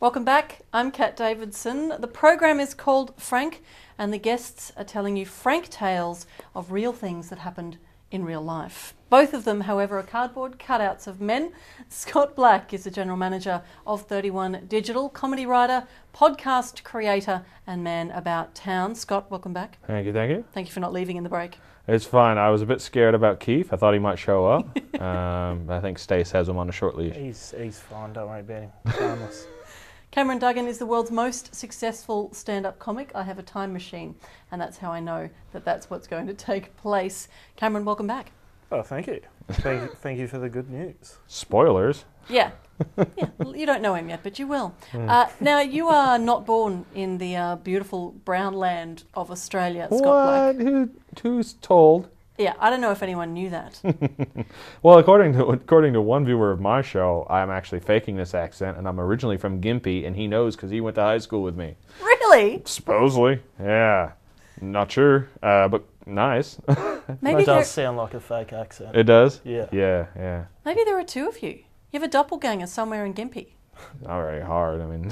Welcome back. I'm Kat Davidson. The program is called Frank, and the guests are telling you frank tales of real things that happened in real life. Both of them, however, are cardboard cutouts of men. Scott Black is the general manager of 31 Digital, comedy writer, podcast creator, and man about town. Scott, welcome back. Thank you, thank you. Thank you for not leaving in the break. It's fine. I was a bit scared about Keith. I thought he might show up. I think Stace has him on a short leash. He's fine. Don't worry about him. Harmless. Cameron Duggan is the world's most successful stand-up comic. I have a time machine, and that's how I know that that's what's going to take place. Cameron, welcome back. Oh, thank you. Thank you for the good news. Spoilers. Yeah. You don't know him yet, but you will. Now, you are not born in the beautiful brown land of Australia, Scott Black. Who's told? Yeah, I don't know if anyone knew that. Well, according to one viewer of my show, I'm actually faking this accent, and I'm originally from Gympie, and he knows because he went to high school with me. Really? Supposedly, yeah. Not sure, but nice. Maybe It does sound like a fake accent. It does? Yeah. Yeah. Maybe there are two of you. You have a doppelganger somewhere in Gympie. Not very hard, I mean.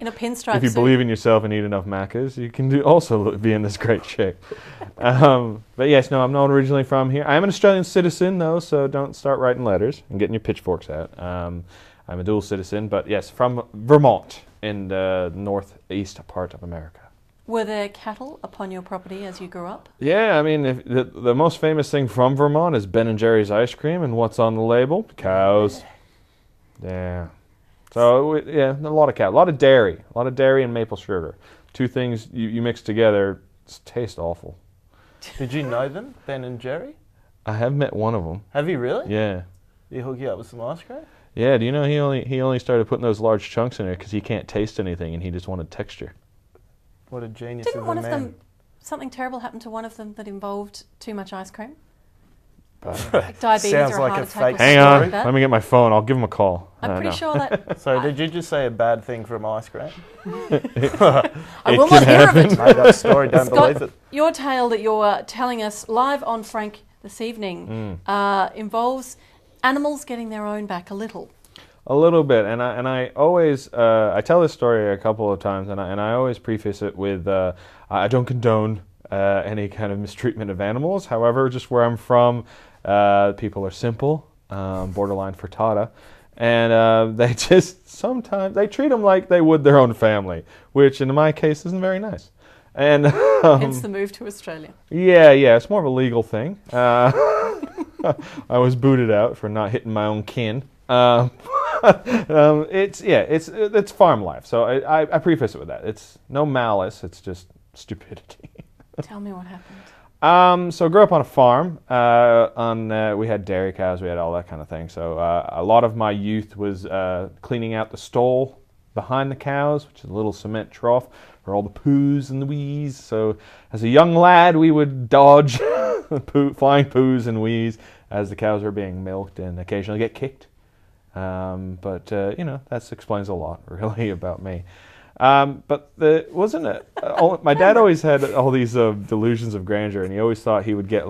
In a pinstripe If you suit. believe in yourself and eat enough macas, you can also be in this great shape. But yes, no, I'm not originally from here. I am an Australian citizen, though, so don't start writing letters and getting your pitchforks out. I'm a dual citizen, but yes, from Vermont in the northeast part of America. Were there cattle upon your property as you grew up? Yeah, I mean, the most famous thing from Vermont is Ben & Jerry's ice cream, and what's on the label? Cows. Yeah. So, yeah, a lot of cow, a lot of dairy and maple sugar. Two things you mix together, taste awful. Did you know them, Ben and Jerry? I have met one of them. Have you really? Yeah. Did he hook you up with some ice cream? Yeah, do you know he only started putting those large chunks in there because he can't taste anything and he just wanted texture. What a genius Didn't of one a of man. them, something terrible happen to one of them that involved too much ice cream? But Like diabetes Sounds or a like heart a attack fake or hang something on, like that? let me get my phone. I'll give him a call. I'm pretty No. sure that... So did you just say a bad thing from ice cream? I will can not hear of it. Made up story, don't believe Scott, it. your tale that you're telling us live on Frank this evening involves animals getting their own back a little. A little bit, and I always I tell this story a couple of times, and I always preface it with I don't condone any kind of mistreatment of animals. However, just where I'm from, people are simple, borderline frittata, and they just sometimes they treat them like they would their own family, which in my case isn't very nice. And Hence the move to Australia. yeah, it's more of a legal thing. I was booted out for not hitting my own kin. It's farm life, so I preface it with that. It's no malice, it's just stupidity. Tell me what happened. So I grew up on a farm. We had dairy cows, we had all that kind of thing. So a lot of my youth was cleaning out the stall behind the cows, which is a little cement trough for all the poos and the wees. So as a young lad, we would dodge flying poos and wees as the cows were being milked and occasionally get kicked. But that explains a lot, really, about me. But my dad always had all these delusions of grandeur, and he always thought he would get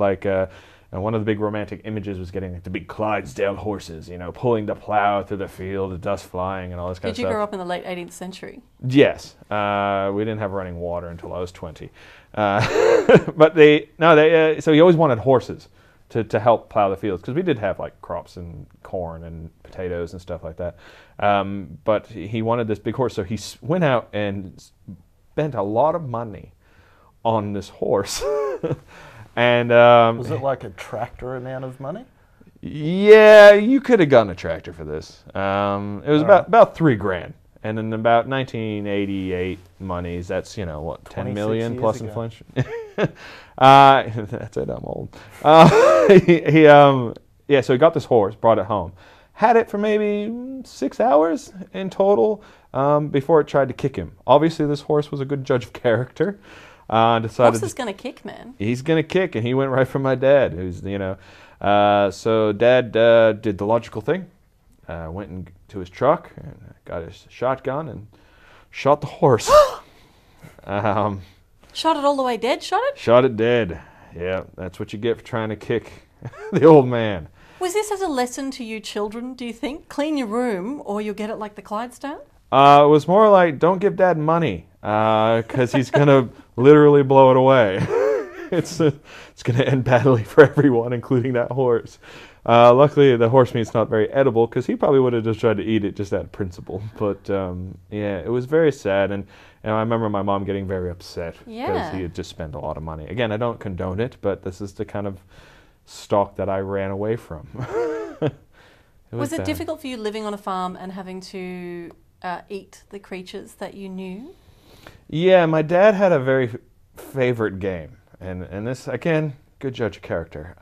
and one of the big romantic images was getting the big Clydesdale horses, pulling the plow through the field, the dust flying, and all this kind of Did stuff. you grow up in the late 18th century? Yes. We didn't have running water until I was 20. But so he always wanted horses to help plow the fields, because we did have crops and corn and potatoes and stuff like that. But he wanted this big horse, so he went out and spent a lot of money on this horse. And Was it like a tractor amount of money? Yeah, you could have gotten a tractor for this. It was about $3,000. And in about 1988 monies, that's, 10 million plus inflation. That's it, I'm old. So he got this horse, brought it home. Had it for maybe 6 hours in total before it tried to kick him. Obviously, this horse was a good judge of character. Horse is going to kick, man. He's going to kick, and he went right for my dad, who's, so Dad did the logical thing. Went into his truck and got his shotgun and shot the horse. Shot it all the way dead? Shot it? Shot it dead. Yeah, that's what you get for trying to kick the old man. Was this as a lesson to you children, do you think? Clean your room or you'll get it like the Clydesdale? It was more like, don't give Dad money, because he's going to literally blow it away. It's going to end badly for everyone, including that horse. Luckily, the horse meat's not very edible, because he probably would have just tried to eat it just out of principle. But, yeah, it was very sad, and I remember my mom getting very upset because he had just spent a lot of money. Again, I don't condone it, but this is the kind of stock that I ran away from. Was it difficult for you living on a farm and having to eat the creatures that you knew? Yeah, my dad had a very favorite game, and this, again, good judge of character.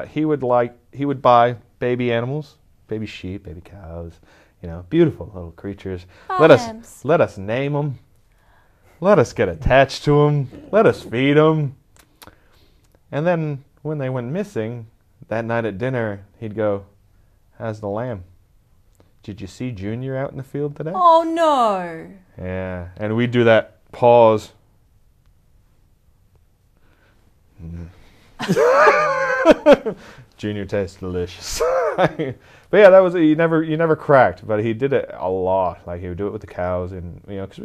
He would buy baby animals, baby sheep, baby cows, beautiful little creatures. Let us name them. Let us get attached to them. Let us feed them. And then when they went missing, that night at dinner, he'd go, "How's the lamb? Did you see Junior out in the field today?" Oh, no. Yeah, and we'd do that pause. Junior tastes delicious. But yeah, that was you never cracked, but he did it a lot. Like he would do it with the cows, and because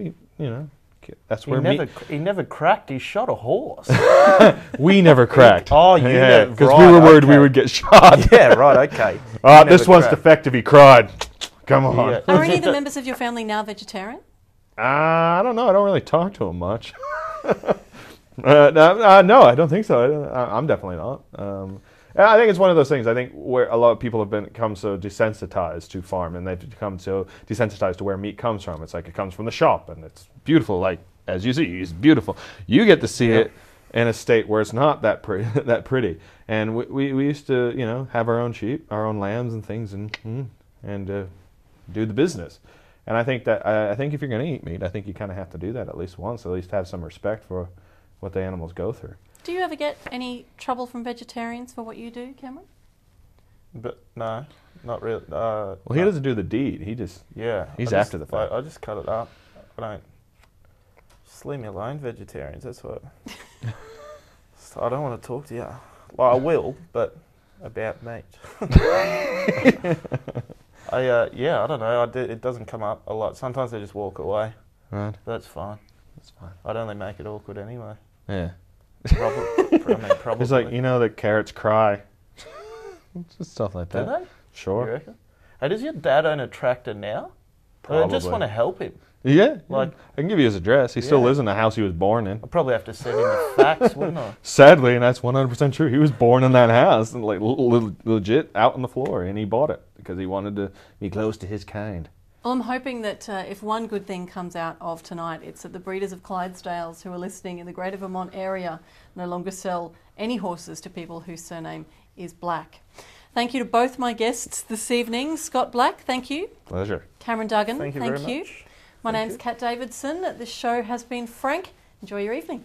that's where he never cracked. He shot a horse. We never cracked. Oh, you because we were worried we would get shot. Yeah, right. Okay. This one's defective. He cried. Come on. Yeah. Are any of the members of your family now vegetarian? I don't know. I don't really talk to him much. No, I don't think so. I'm definitely not. I think it's one of those things. I think where a lot of people have become so desensitized to farm, and they've become so desensitized to where meat comes from. It's like it comes from the shop, and it's beautiful. Like as you see, it's beautiful. You get to see it in a state where it's not that pretty. And we used to have our own sheep, our own lambs and things, and do the business. And I think if you're going to eat meat, I think you kind of have to do that at least once. At least have some respect for what the animals go through. Do you ever get any trouble from vegetarians for what you do, Cameron? But no, not really. He doesn't do the deed. He's after the fact. I just cut it up. I don't. Just leave me alone, vegetarians. That's what. So I don't want to talk to you. Well, I will, but about meat. I don't know. It doesn't come up a lot. Sometimes they just walk away. Right. That's fine. That's fine. I'd only make it awkward anyway. Yeah. Probably. It's like, that carrots cry. Just stuff like that. Do they? Sure. You reckon? Hey, does your dad own a tractor now? Probably. I just want to help him. Yeah. Like I can give you his address. He still lives in the house he was born in. I'd probably have to send him the facts, wouldn't I? Sadly, and that's 100% true. He was born in that house, and legit out on the floor, and he bought it because he wanted to be close to his kind. Well, I'm hoping that if one good thing comes out of tonight, it's that the breeders of Clydesdales who are listening in the Greater Vermont area no longer sell any horses to people whose surname is Black. Thank you to both my guests this evening. Scott Black, thank you. Pleasure. Cameron Duggan, thank you very much. My name's Kat Davidson. This show has been Frank. Enjoy your evening.